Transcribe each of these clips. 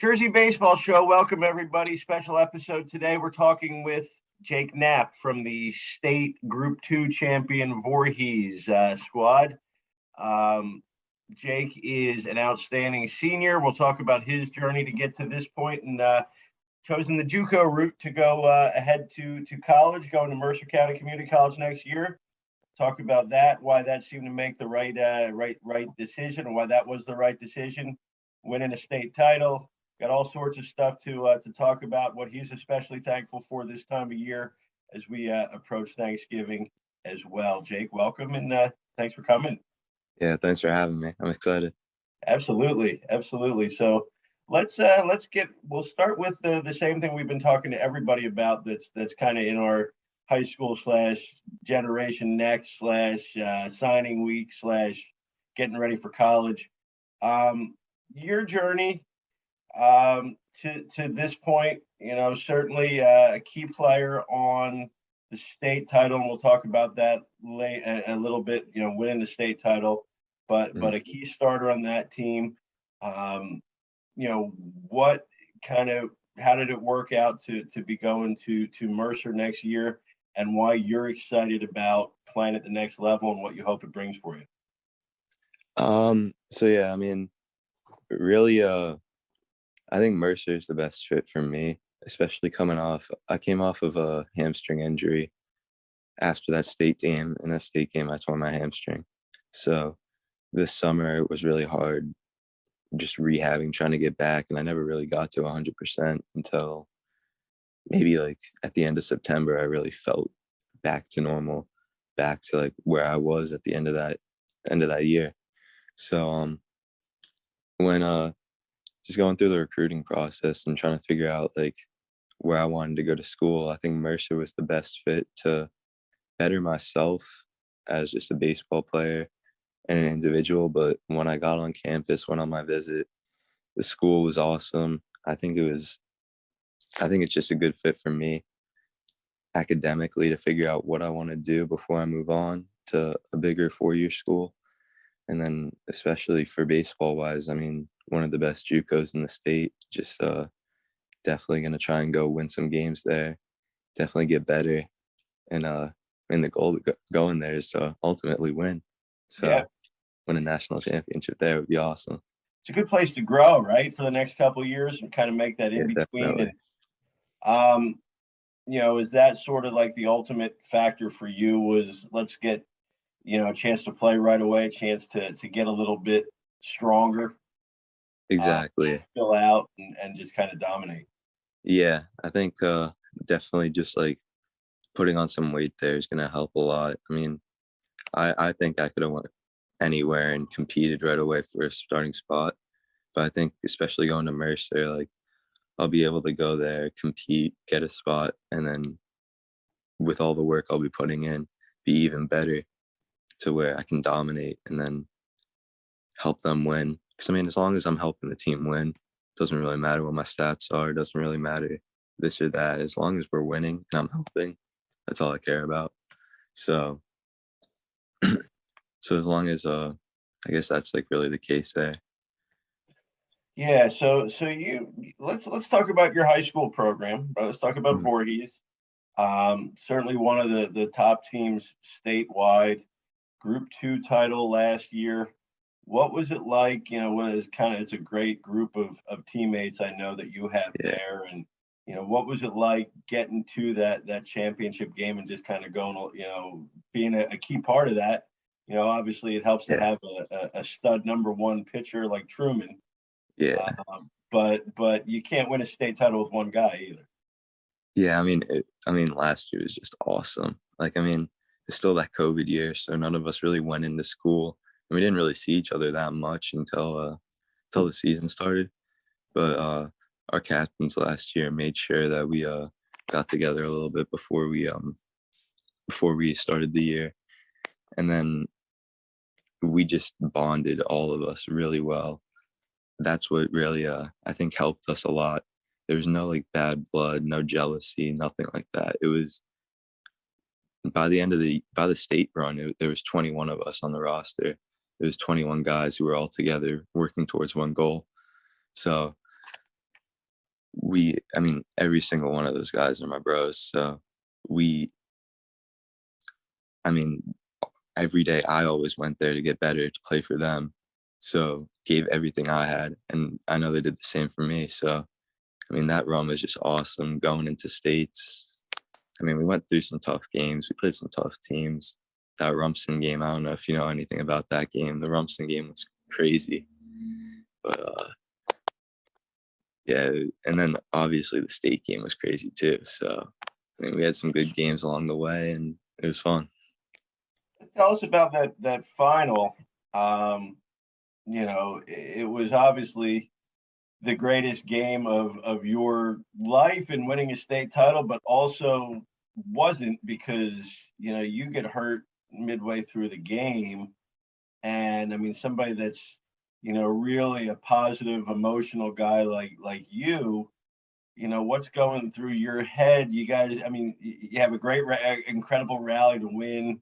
Jersey Baseball Show. Welcome, everybody. Special episode today. We're talking with Jake Knapp from the state Group 2 champion Voorhees squad. Jake is an outstanding senior. We'll talk about his journey to get to this point and chosen the JUCO route to go ahead to college, going to Mercer County Community College next year. Talk about that, why that seemed to make the right decision, and why that was the right decision. Winning a state title. Got all sorts of stuff to talk about, what he's especially thankful for this time of year as we approach Thanksgiving as well. Jake, welcome, and thanks for coming. Yeah, thanks for having me. I'm excited. Absolutely. So we'll start with the same thing we've been talking to everybody about that's kind of in our high school / generation next / signing week / getting ready for college. Your journey to this point, certainly a key player on the state title, and we'll talk about that a little bit, winning the state title, but a key starter on that team. How did it work out to be going to Mercer next year, and why you're excited about playing at the next level and what you hope it brings for you? Really, I think Mercer is the best fit for me, especially I came off of a hamstring injury after that state game. In that state game, I tore my hamstring. So this summer, it was really hard just rehabbing, trying to get back. And I never really got to 100% until maybe at the end of September. I really felt back to normal, back to where I was at the end of that year. So when just going through the recruiting process and trying to figure out where I wanted to go to school, I think Mercer was the best fit to better myself as just a baseball player and an individual. But when I got on campus, went on my visit, the school was awesome. I think it's just a good fit for me academically to figure out what I want to do before I move on to a bigger 4-year school. And then especially for baseball wise, one of the best JUCOs in the state, just definitely going to try and go win some games there, definitely get better. And the goal going there is to ultimately win. So win a national championship there would be awesome. It's a good place to grow, right? For the next couple of years and kind of make that in between. And, is that sort of the ultimate factor for you was let's get, a chance to play right away, a chance to get a little bit stronger. Exactly. Fill out and just kind of dominate. Yeah, I think definitely just putting on some weight there is going to help a lot. I think I could have went anywhere and competed right away for a starting spot. But I think especially going to Mercer, I'll be able to go there, compete, get a spot, and then with all the work I'll be putting in, be even better to where I can dominate and then help them win. Because as long as I'm helping the team win, it doesn't really matter what my stats are. It doesn't really matter this or that. As long as we're winning and I'm helping, that's all I care about. So as long as I guess that's really the case there. Yeah. So let's talk about your high school program. Let's talk about Voorhees. Certainly one of the top teams statewide. Group 2 title last year. What was it like? It's a great group of teammates I know that you have there. And, what was it like getting to that championship game and just kind of going, being a key part of that? Obviously it helps to have a stud number 1 pitcher like Truman. Yeah. But you can't win a state title with one guy either. Yeah. Last year was just awesome. It's still that COVID year, so none of us really went into school. And we didn't really see each other that much until the season started. But our captains last year made sure that we got together a little bit before we started the year. And then we just bonded, all of us, really well. That's what really I think helped us a lot. There was no bad blood, no jealousy, nothing like that. It was by the state run, there was 21 of us on the roster. It was 21 guys who were all together working towards one goal. So I mean, every single one of those guys are my bros. So we, I mean, every day I always went there to get better, to play for them. So gave everything I had. And I know they did the same for me. So, I mean, that run was just awesome going into states. I mean, we went through some tough games. We played some tough teams. That Rumson game, I don't know if you know anything about that game. The Rumson game was crazy. But yeah, and then obviously the state game was crazy too. So, I mean, we had some good games along the way and it was fun. Tell us about that final. It was obviously the greatest game of your life in winning a state title, but also wasn't because you get hurt midway through the game. And I mean, somebody that's really a positive, emotional guy like you, what's going through your head? You guys, I mean, you have a great, incredible rally to win,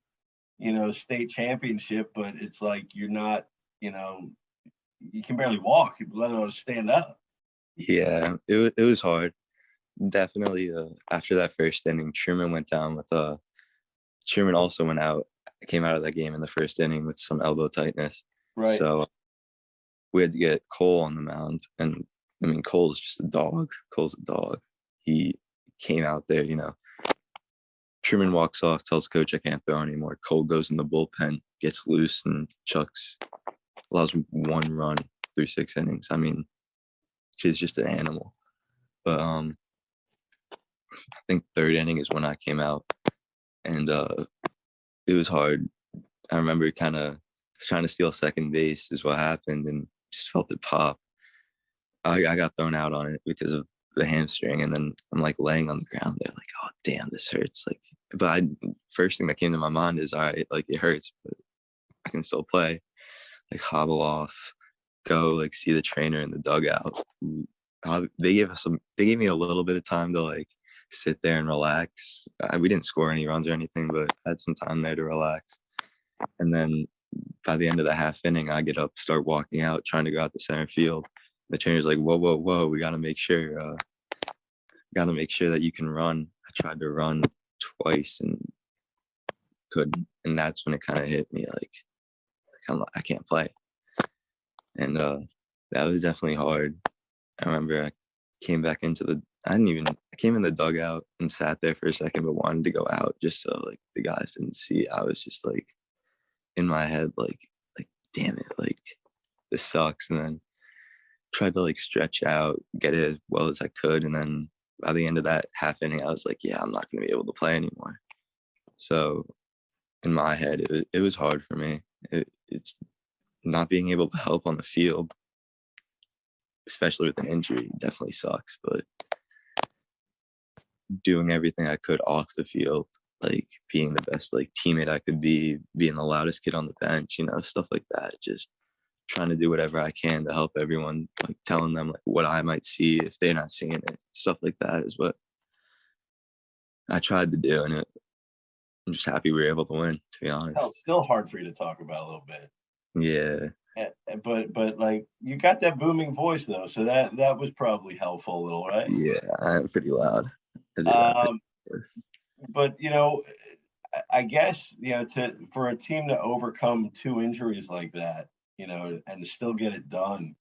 state championship, but it's like you're not, you can barely walk, let alone stand up. Yeah, it was hard. Definitely after that first inning, Truman went down with Truman also came out of that game in the first inning with some elbow tightness. Right. So we had to get Cole on the mound. And I mean, Cole's just a dog. Cole's a dog. He came out there, Truman walks off, tells coach I can't throw anymore. Cole goes in the bullpen, gets loose, and allows one run through 6 innings. I mean, kid's just an animal. But I think third inning is when I came out, and it was hard. I remember kind of trying to steal second base is what happened, and just felt it pop. I got thrown out on it because of the hamstring, and then I'm like laying on the ground there, like, oh damn, this hurts. Like, but first thing that came to my mind is, all right, like it hurts, but I can still play. Like hobble off, go like see the trainer in the dugout. They gave me a little bit of time to like sit there and relax. We didn't score any runs or anything, but I had some time there to relax. And then by the end of the half inning, I get up, start walking out, trying to go out to center field. The trainer's like, whoa, whoa, whoa, we got to make sure that you can run. I tried to run twice and couldn't. And that's when it kind of hit me like I can't play. And that was definitely hard. I remember I came back I came in the dugout and sat there for a second, but wanted to go out just so like the guys didn't see. I was just like in my head, like damn it, like this sucks. And then tried to like stretch out, get it as well as I could. And then by the end of that half inning, I was like, yeah, I'm not going to be able to play anymore. So in my head, it was hard for me. It's not being able to help on the field, especially with an injury, definitely sucks. But doing everything I could off the field, like being the best like teammate I could be, being the loudest kid on the bench, stuff like that. Just trying to do whatever I can to help everyone, like telling them like what I might see if they're not seeing it. Stuff like that is what I tried to do, and I'm just happy we were able to win, to be honest. It's still hard for you to talk about a little bit. Yeah. But like you got that booming voice though, so that was probably helpful a little, right? Yeah, I'm pretty loud. But I guess for a team to overcome 2 injuries like that, and to still get it done,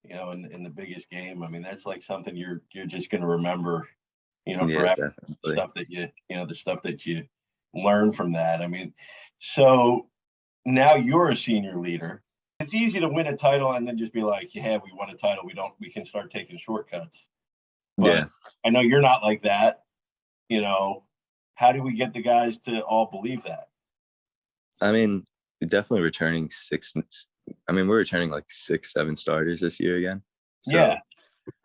in the biggest game. I mean, that's like something you're just going to remember, forever. Definitely. Stuff that the stuff that you learn from that. I mean, so now you're a senior leader. It's easy to win a title and then just be like, yeah, we won a title. We can start taking shortcuts. But yeah. I know you're not like that. How do we get the guys to all believe that? I mean, definitely returning we're returning like 6, 7 starters this year again. So, yeah.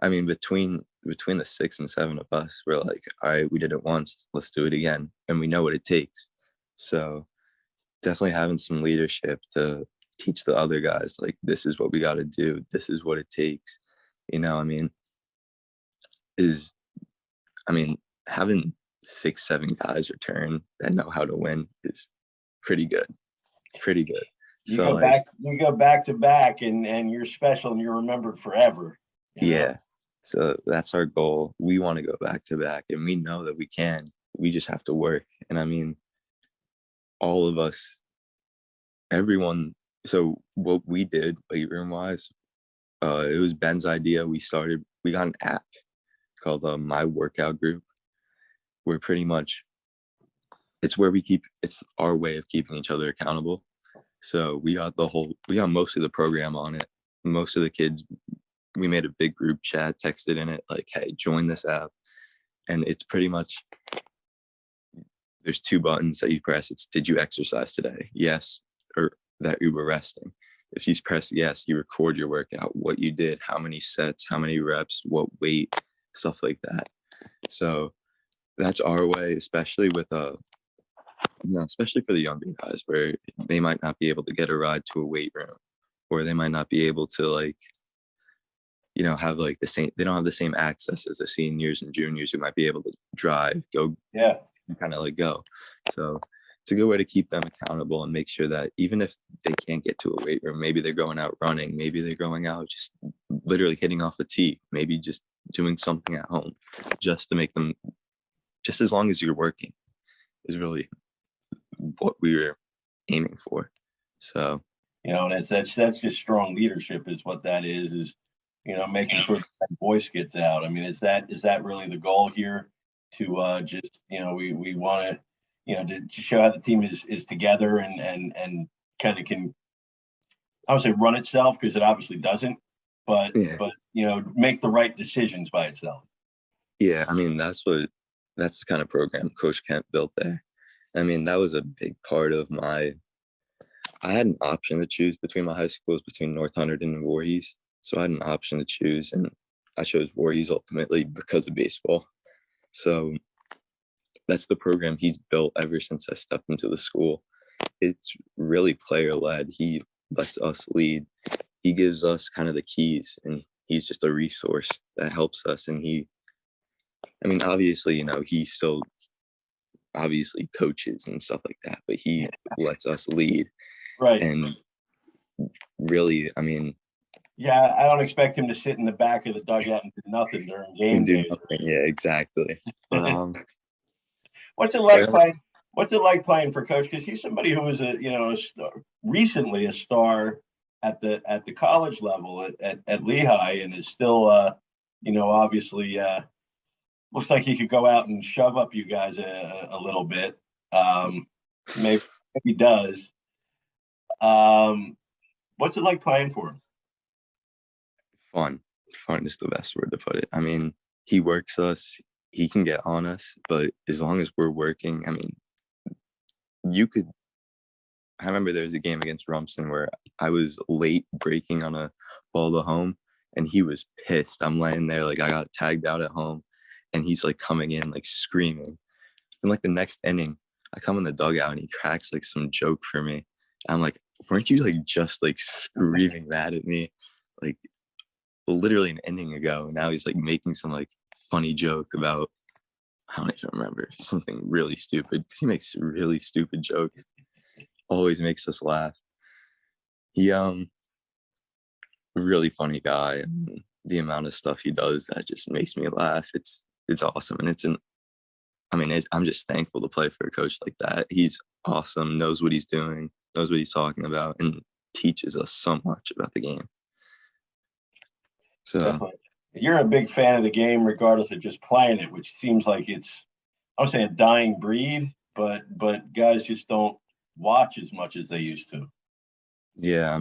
I mean, between the 6 and 7 of us, we're like, all right, we did it once, let's do it again. And we know what it takes. So definitely having some leadership to teach the other guys, like, this is what we got to do. This is what it takes. Having 6, 7 guys return that know how to win is pretty good. You go back to back and you're special and you're remembered forever. Yeah. So that's our goal. We want to go back to back, and we know that we can. We just have to work. And I mean, all of us, everyone. So what we did weight room wise, it was Ben's idea. We got an app called My Workout Group, where pretty much it's our way of keeping each other accountable. So we got most of the program on it. Most of the kids, we made a big group chat, texted in it like, hey, join this app. And it's pretty much, there's 2 buttons that you press. It's, did you exercise today? Yes. Or that you were resting. If you press yes, you record your workout, what you did, how many sets, how many reps, what weight, stuff like that. So that's our way, especially with especially for the younger guys, where they might not be able to get a ride to a weight room, or they might not be able to have like they don't have the same access as the seniors and juniors who might be able to drive, go, kind of go. So it's a good way to keep them accountable and make sure that even if they can't get to a weight room, maybe they're going out running, maybe they're going out just literally hitting off a tee, maybe just doing something at home, just to make them, just as long as you're working, is really what we were aiming for. So, and that's just strong leadership is what that is, making sure that voice gets out. I mean, is that really the goal here to just, we want to, to show how the team is together and kind of can, I would say run itself, because it obviously doesn't, but make the right decisions by itself. Yeah. I mean, that's the kind of program Coach Kent built there. I mean, that was a big part of I had an option to choose between my high schools, between North Hunterdon and Voorhees. So I had an option to choose, and I chose Voorhees ultimately because of baseball. So that's the program he's built ever since I stepped into the school. It's really player-led. He lets us lead. He gives us kind of the keys, and he's just a resource that helps us. And obviously, he still obviously coaches and stuff like that, but he lets us lead. Right. And really, yeah, I don't expect him to sit in the back of the dugout and do nothing during game days. Yeah, exactly. But what's it like playing? What's it like playing for Coach? Because he's somebody who was recently a star at the college level at Lehigh, and is still obviously looks like he could go out and shove up you guys a little bit. Maybe he does. What's it like playing for him? Fun is the best word to put it. He works us, he can get on us, but as long as we're working, I remember there was a game against Rumson where I was late breaking on a ball to home, and he was pissed. I'm laying there like I got tagged out at home, and he's like coming in like screaming. And like the next inning, I come in the dugout and he cracks like some joke for me. I'm like, weren't you like just like screaming that at me like literally an inning ago? Now he's like making some like funny joke about, I don't even remember, something really stupid, because he makes really stupid jokes. Always makes us laugh. He really funny guy. The amount of stuff he does that just makes me laugh. It's awesome. And I'm just thankful to play for a coach like that. He's awesome, knows what he's doing, knows what he's talking about, and teaches us so much about the game. So definitely. You're a big fan of the game, regardless of just playing it, which seems like it's, I would say, a dying breed, but guys just don't watch as much as they used to. Yeah,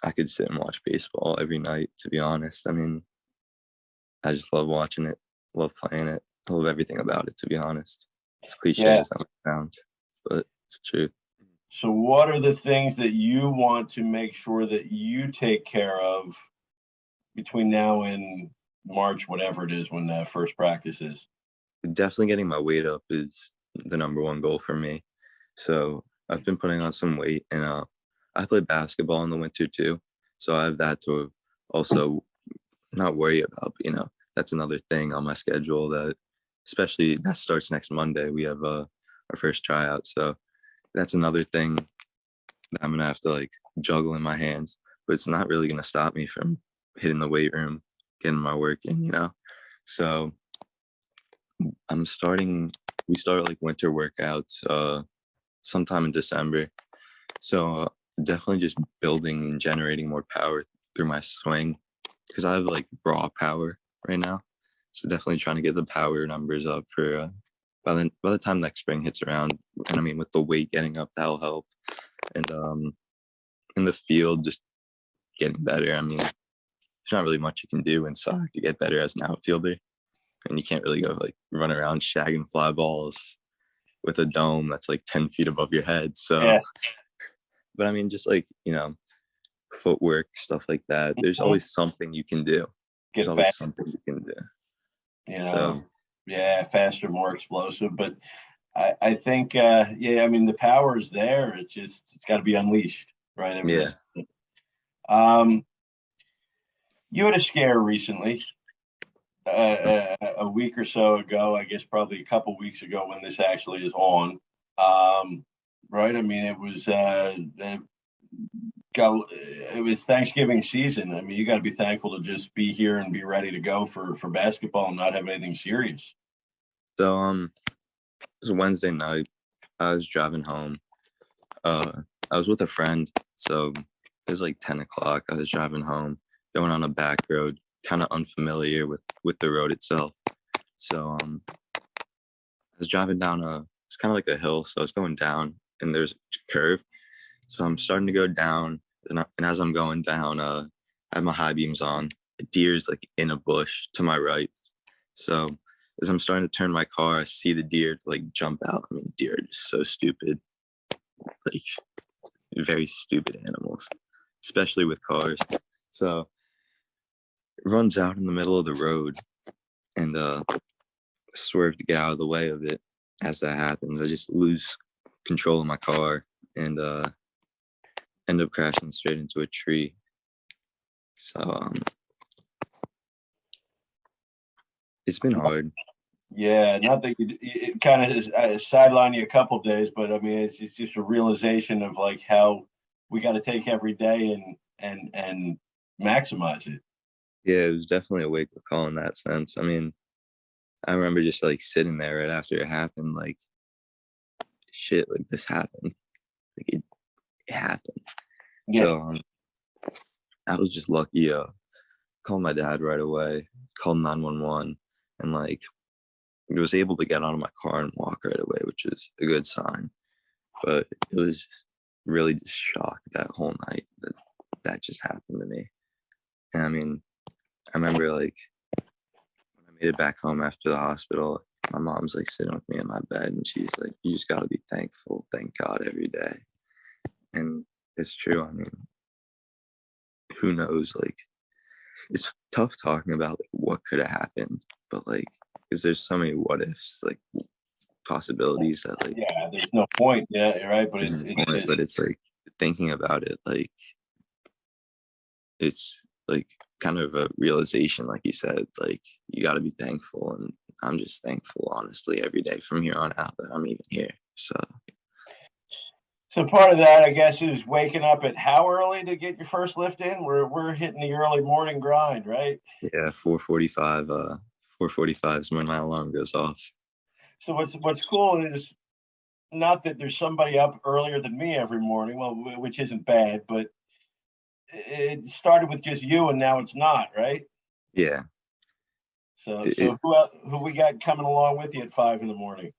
I could sit and watch baseball every night, to be honest. I just love watching it, love playing it, love everything about it, to be honest. It's cliche as that sounds, but it's true. So what are the things that you want to make sure that you take care of between now and March, whatever it is, when the first practice is? Definitely getting my weight up is the number one goal for me. So I've been putting on some weight, and I play basketball in the winter too. So I have that to also not worry about, but, that's another thing on my schedule that, especially that starts next Monday. We have our first tryout. So that's another thing that I'm going to have to like juggle in my hands, but it's not really going to stop me from hitting the weight room, getting my work in, So we started like winter workouts sometime in December. So definitely just building and generating more power through my swing, because I have like raw power right now. So definitely trying to get the power numbers up for by the time next spring hits around. And I mean, with the weight getting up, that'll help. And in the field, just getting better. I mean, there's not really much you can do in soccer to get better as an outfielder. And you can't really go like run around shagging fly balls with a dome that's like 10 feet above your head. So, Yeah. but I mean, just like, footwork, stuff like that. There's always something you can do. There's Get always fast, something you can do. you know. So, Yeah, faster, more explosive. But I think, yeah, I mean, the power is there. It's got to be unleashed, right? I mean, yeah. um, you had a scare recently, a week or so ago, I guess probably a couple weeks ago when this actually is on. Right? I mean, it was Thanksgiving season. I mean, you got to be thankful to just be here and be ready to go for basketball and not have anything serious. So, it was Wednesday night. I was driving home. I was with a friend. So it was like 10 o'clock. I was driving home, going on a back road, kind of unfamiliar with the road itself. So, I was driving down it's kind of like a hill. So I was going down and there's a curve. So I'm starting to go down. And as I'm going down, I have my high beams on. A deer's like in a bush to my right. So as I'm starting to turn my car, I see the deer like jump out. I mean, deer are just so stupid, like very stupid animals, especially with cars. So it runs out in the middle of the road and swerve to get out of the way of it. As that happens, I just lose control of my car and end up crashing straight into a tree. So it's been hard. Yeah, not that it kind of sideline you a couple days, but I mean, it's just a realization of like how we got to take every day and maximize it. Yeah, it was definitely a wake up call in that sense. I mean, I remember just like sitting there right after it happened, like shit, like this happened. Like it happened. Yeah, So I was just lucky. Called my dad right away, called 911, and like was able to get out of my car and walk right away, which is a good sign. But it was really just shocked that whole night that just happened to me. And I mean, I remember like when I made it back home after the hospital, my mom's like sitting with me in my bed and she's like, you just got to be thankful, thank God every day. And it's true. I mean, who knows? Like, it's tough talking about like what could have happened, but like, because there's so many what ifs, like possibilities that like yeah. There's no point. Yeah, you're right. But there's it's no it point, is but it's like thinking about it, like it's like kind of a realization, like you said, like you got to be thankful, and I'm just thankful, honestly, every day from here on out that I'm even here. So so part of that, I guess, is waking up at how early to get your first lift in. We're hitting the early morning grind, right? yeah, 4:45. 4:45 is when my alarm goes off. So what's cool is not that there's somebody up earlier than me every morning, well, which isn't bad, but it started with just you, and now it's not, right? Yeah, So it, it, who we got coming along with you at 5 in the morning?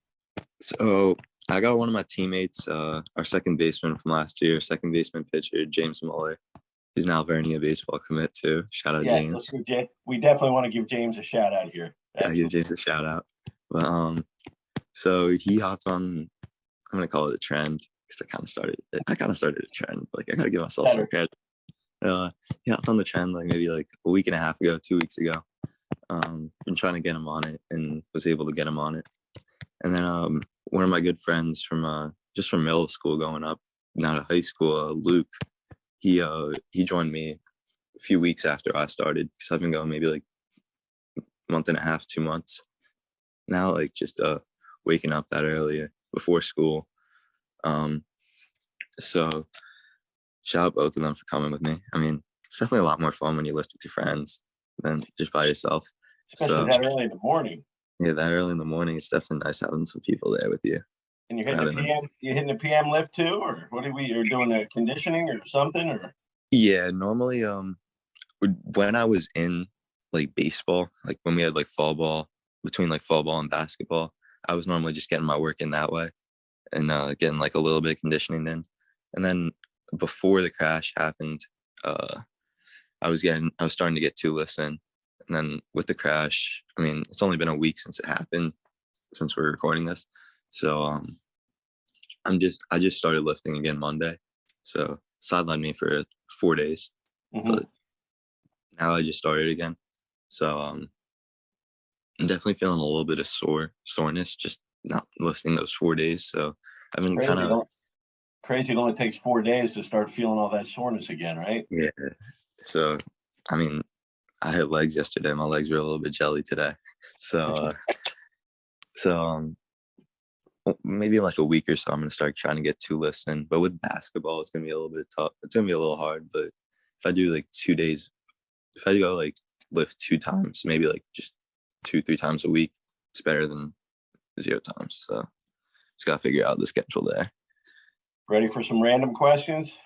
so I got one of my teammates, our second baseman from last year, second baseman pitcher, James Muller. He's now Vernia baseball commit too. Shout out Yes, let's James. give Jay. We definitely want to give James a shout out here. I give Absolutely. James a shout out. But so he hopped on. I'm gonna call it a trend because I kind of started a trend. Like I gotta give myself some Better. credit. He hopped on the trend like maybe like a week and a half ago, 2 weeks ago. Been trying to get him on it and was able to get him on it. And then one of my good friends from just from middle school going up, now to high school, Luke, he joined me a few weeks after I started because I've been going maybe like a month and a half, 2 months now, like just waking up that early before school. So shout out both of them for coming with me. I mean, it's definitely a lot more fun when you lift with your friends than just by yourself. especially So that early in the morning. yeah, that early in the morning, it's definitely nice having some people there with you. And you're hitting rather the than PM. You're hitting the PM lift too, or what are we? Or doing the conditioning or something, or Yeah, normally when I was in like baseball, like when we had like fall ball, between like fall ball and basketball, I was normally just getting my work in that way and getting like a little bit of conditioning in. And then before the crash happened, uh I was starting to get 2 lifts in. And then with the crash, I mean, it's only been a week since it happened, since we're recording this. So I just started lifting again Monday. So sidelined me for 4 days. Mhm. But now I just started again. So I'm definitely feeling a little bit of soreness, just not lifting those 4 days. So I've been kind crazy. of, Crazy. It only takes 4 days to start feeling all that soreness again, right? yeah. So I mean, I had legs yesterday. My legs were a little bit jelly today. So so maybe in like a week or so, I'm gonna start trying to get 2 lifts in. But with basketball, it's gonna be a little bit tough. It's gonna be a little hard. But if I do like 2 days, if I go like lift 2 times, maybe like just 2-3 times a week, it's better than 0 times. So just gotta figure out the schedule there. Ready for some random questions?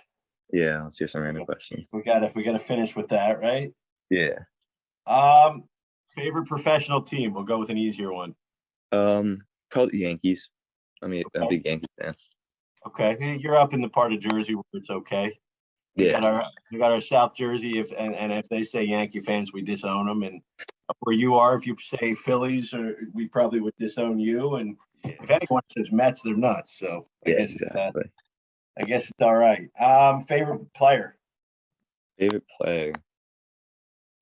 Yeah, let's hear some random questions. We gotta finish with that, right? Yeah. Favorite professional team. We'll go with an easier one. Probably Yankees. I mean, I'm a Okay. big Yankee fan. Okay, you're up in the part of Jersey where it's okay. We Yeah. got our South Jersey. And if they say Yankee fans, we disown them. And where you are, if you say Phillies, or we probably would disown you. And if anyone says Mets, they're nuts. So Yeah, exactly. I guess it's all right. Favorite player. Favorite player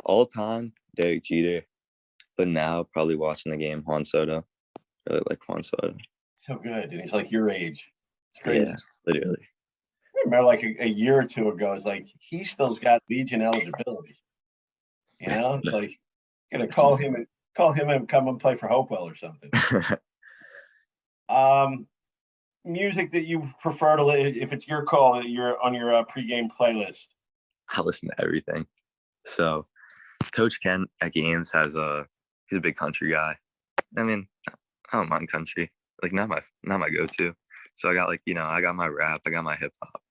all time, Derek Jeter. But now probably watching the game, Juan Soto. Really like Juan Soto. So good, and he's like your age. It's crazy. Yeah, literally. I remember like a year or two ago, it's like he still's got Legion eligibility. You know, it's like gonna call him and come and play for Hopewell or something. Music that you prefer to if it's your call, you're on your pregame playlist. I listen to everything. So Coach Kent at games he's a big country guy. I mean, I don't mind country. Like not my go-to. So I got like, I got my rap, I got my hip hop.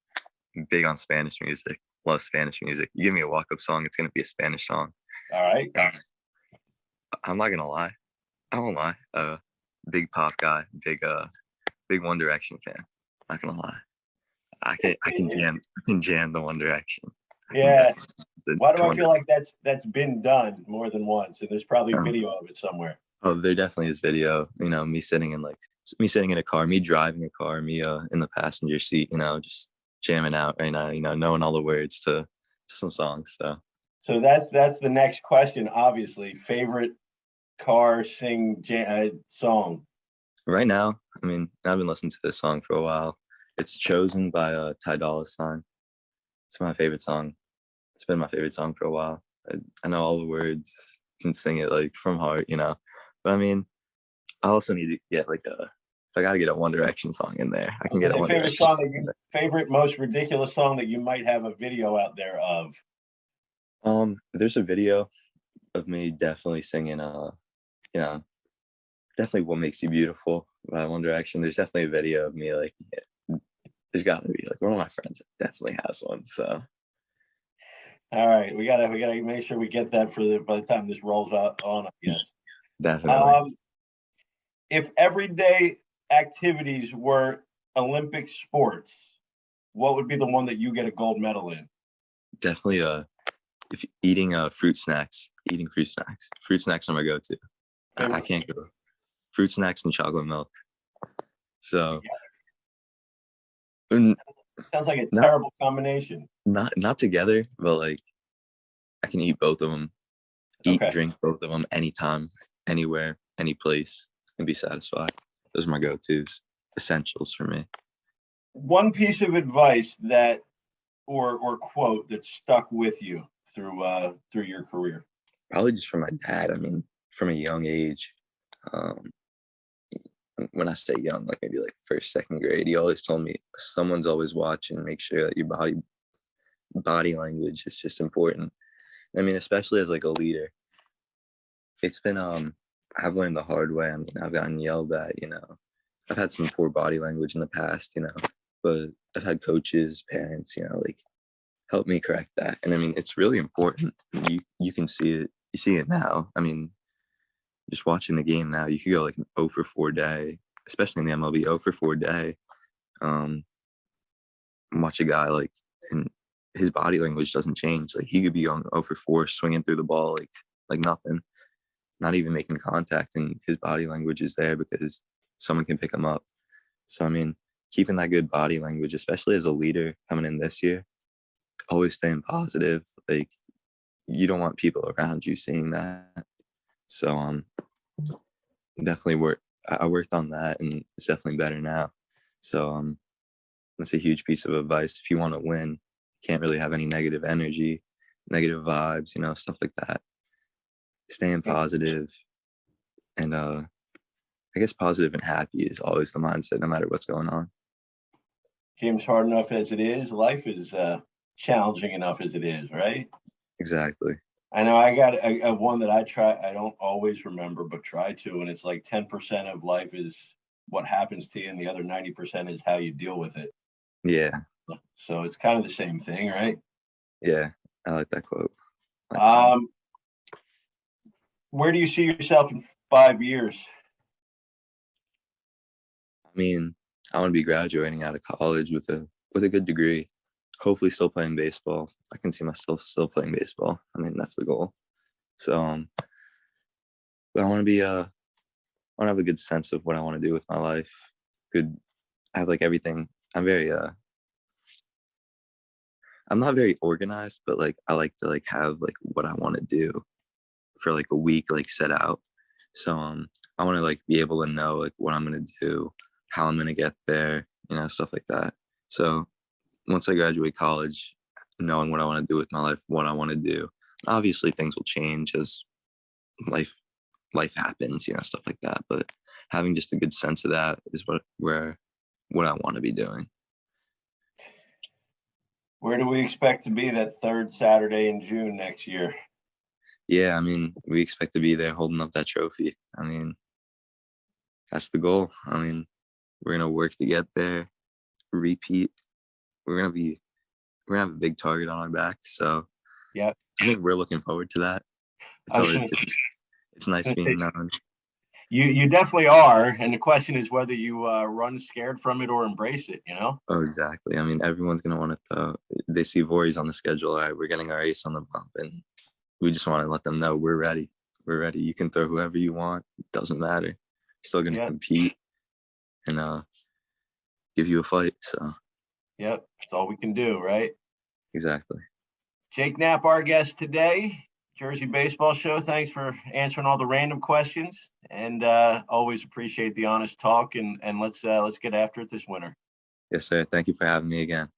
I'm big on Spanish music. Love Spanish music. You give me a walk-up song, it's gonna be a Spanish song. All right. I'm not gonna lie. I won't lie. Big pop guy, big One Direction fan. Not gonna lie. I can jam the One Direction. Yeah. Why do I feel like that's been done more than once? And there's probably video of it somewhere. Oh, there definitely is video. Me sitting in a car, me driving a car, me in the passenger seat, just jamming out right now, knowing all the words to some songs. So that's the next question, obviously. Favorite car song? Right now, I mean, I've been listening to this song for a while. It's Chosen by Ty Dolla $ign. It's my favorite song. It's been my favorite song for a while. I know all the words, can sing it like from heart, But I mean, I also need to get I gotta get a One Direction song in there. I can get a One Direction song. Favorite most ridiculous song that you might have a video out there of? There's a video of me definitely singing definitely What Makes You Beautiful by One Direction. There's definitely a video of me there's gotta be one of my friends definitely has one. So all right, we gotta make sure we get that by the time this rolls out on, I guess. Definitely. If everyday activities were Olympic sports, what would be the one that you get a gold medal in? Definitely if eating fruit snacks are my go-to. I can't go fruit snacks and chocolate milk. So sounds like a terrible combination. Not together, but I can eat both of them, drink both of them anytime, anywhere, any place, and be satisfied. Those are my go-tos, essentials for me. One piece of advice that or quote that stuck with you through your career? Probably just from my dad. I mean, from a young age. When I say young, maybe first, second grade, he always told me someone's always watching. Make sure that your body language is just important. I mean, especially as a leader. It's been I've learned the hard way. I mean, I've gotten yelled at, I've had some poor body language in the past, but I've had coaches, parents, like help me correct that. And I mean, it's really important. You can see it. You see it now. I mean, just watching the game now, you could go like an 0 for 4 day, especially in the MLB, 0 for 4 day. Watch a guy and his body language doesn't change. Like he could be on 0 for 4, swinging through the ball like nothing, not even making contact, and his body language is there because someone can pick him up. So I mean, keeping that good body language, especially as a leader coming in this year, always staying positive. Like you don't want people around you seeing that. So definitely I worked on that, and it's definitely better now. So that's a huge piece of advice. If you want to win, you can't really have any negative energy, negative vibes, stuff like that. Staying positive, and I guess positive and happy is always the mindset, no matter what's going on. Game's hard enough as it is. Life is challenging enough as it is, right? Exactly. I know I got a one that I don't always remember, but try to. And it's like 10% of life is what happens to you, and the other 90% is how you deal with it. Yeah. So it's kind of the same thing, right? Yeah. I like that quote. Where do you see yourself in 5 years? I mean, I want to be graduating out of college with a good degree. Hopefully still playing baseball. I can see myself still playing baseball. I mean, that's the goal. So but I want to have a good sense of what I want to do with my life. I have like everything. I'm not very organized, but like I like to have like what I want to do for like a week, like set out. So I want to be able to know like what I'm gonna do, how I'm gonna get there, stuff like that. So once I graduate college, knowing what I want to do with my life, what I want to do. Obviously things will change as life happens, stuff like that. But having just a good sense of that is what I want to be doing. Where do we expect to be that third Saturday in June next year? Yeah, I mean, we expect to be there holding up that trophy. I mean, that's the goal. I mean, we're gonna work to get there, repeat. We're gonna have a big target on our back. So yeah, I think we're looking forward to that. It's nice being known. You definitely are, and the question is whether you run scared from it or embrace it. Oh, exactly. I mean, everyone's gonna want to throw. They see Voorhees on the schedule. All right, we're getting our ace on the bump, and we just want to let them know we're ready. We're ready. You can throw whoever you want. It doesn't matter. Still gonna compete and give you a fight. So. Yep, that's all we can do, right? Exactly. Jake Knapp, our guest today. Jersey Baseball Show. Thanks for answering all the random questions, and always appreciate the honest talk. And let's get after it this winter. Yes, sir. Thank you for having me again.